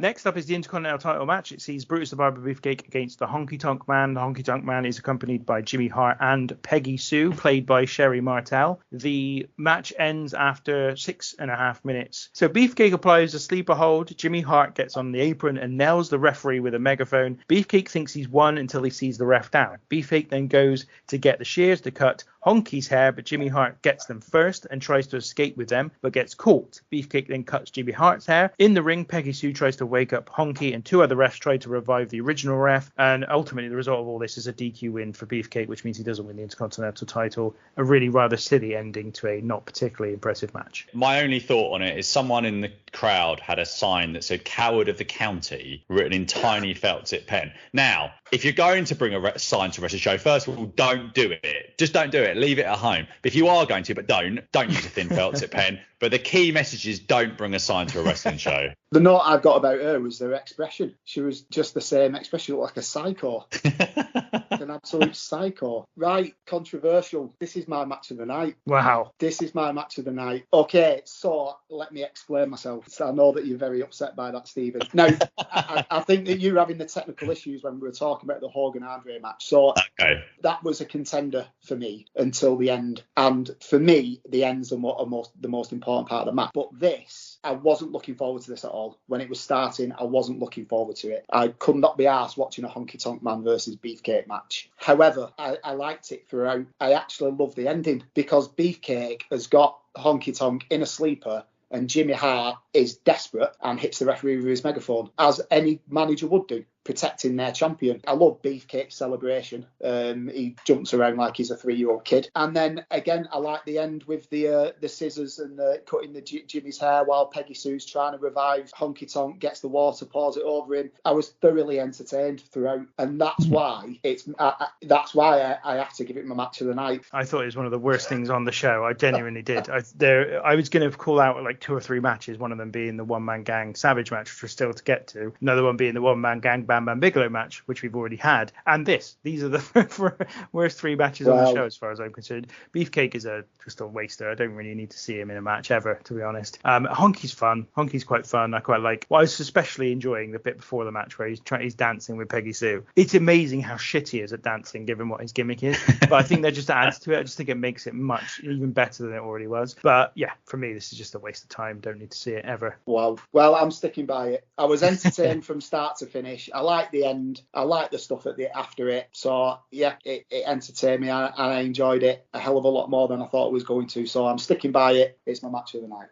Next up is the Intercontinental Title match. It sees Brutus the Barber Beefcake against the Honky Tonk Man. The Honky Tonk Man is accompanied by Jimmy Hart and Peggy Sue, played by Sherry Martel. The match ends after 6.5 minutes. So Beefcake applies a sleeper hold. Jimmy Hart gets on the apron and nails the referee with a megaphone. Beefcake thinks he's won until he sees the ref down. Beefcake then goes to get the shears to cut Honky's hair, but Jimmy Hart gets them first and tries to escape with them, but gets caught. Beefcake then cuts Jimmy Hart's hair. In the ring, Peggy Sue tries to wake up Honky, and 2 other refs try to revive the original ref, and ultimately the result of all this is a DQ win for Beefcake, which means he doesn't win the Intercontinental title. A really rather silly ending to a not particularly impressive match. My only thought on it is someone in the crowd had a sign that said "Coward of the County" written in tiny felt tip pen. Now, if you're going to bring a sign to a wrestling show, first of all, don't do it. Just don't do it. Leave it at home. But if you are going to, but don't use a thin felt tip pen. But the key message is don't bring a sign to a wrestling show. The note I've got about her was her expression. She was just the same expression, like a psycho. An absolute psycho. Right, controversial. This is my match of the night. Wow. This is my match of the night. Okay, so let me explain myself. So I know that you're very upset by that, Stephen. Now, I think that you're having the technical issues when we were talking about the Hogan-Andre match. So okay. That was a contender for me until the end. And for me, the end's the most important part of the match. But this, I wasn't looking forward to this at all. When it was starting, I wasn't looking forward to it. I could not be arsed watching a Honky Tonk Man versus Beefcake match. However, I liked it throughout. I actually love the ending because Beefcake has got Honky Tonk in a sleeper, and Jimmy Hart is desperate and hits the referee with his megaphone, as any manager would do, protecting their champion. I love Beefcake's celebration. He jumps around like he's a 3-year-old kid. And then again, I like the end with the scissors and cutting Jimmy's hair while Peggy Sue's trying to revive Honky Tonk, gets the water, pours it over him. I was thoroughly entertained throughout, and that's why I have to give it my match of the night. I thought it was one of the worst things on the show. I genuinely did. I was going to call out like 2 or 3 matches, one of them being the one-man gang Savage match, which we're still to get to. Another one being the one-man gang Bam Bam Bigelow match, which we've already had. And these are the worst 3 matches on the show as far as I'm concerned. Beefcake is just a waster. I don't really need to see him in a match ever, to be honest. Honky's fun. Honky's quite fun. I quite like. Well, I was especially enjoying the bit before the match where he's dancing with Peggy Sue. It's amazing how shit he is at dancing, given what his gimmick is. But I think that just adds to it. I just think it makes it much even better than it already was. But yeah, for me, this is just a waste of time. Don't need to see it ever. Wow. Well, I'm sticking by it. I was entertained from start to finish. I like the end. I like the stuff after it. So yeah, it entertained me and I enjoyed it a hell of a lot more than I thought it was going to. So I'm sticking by it. It's my match of the night.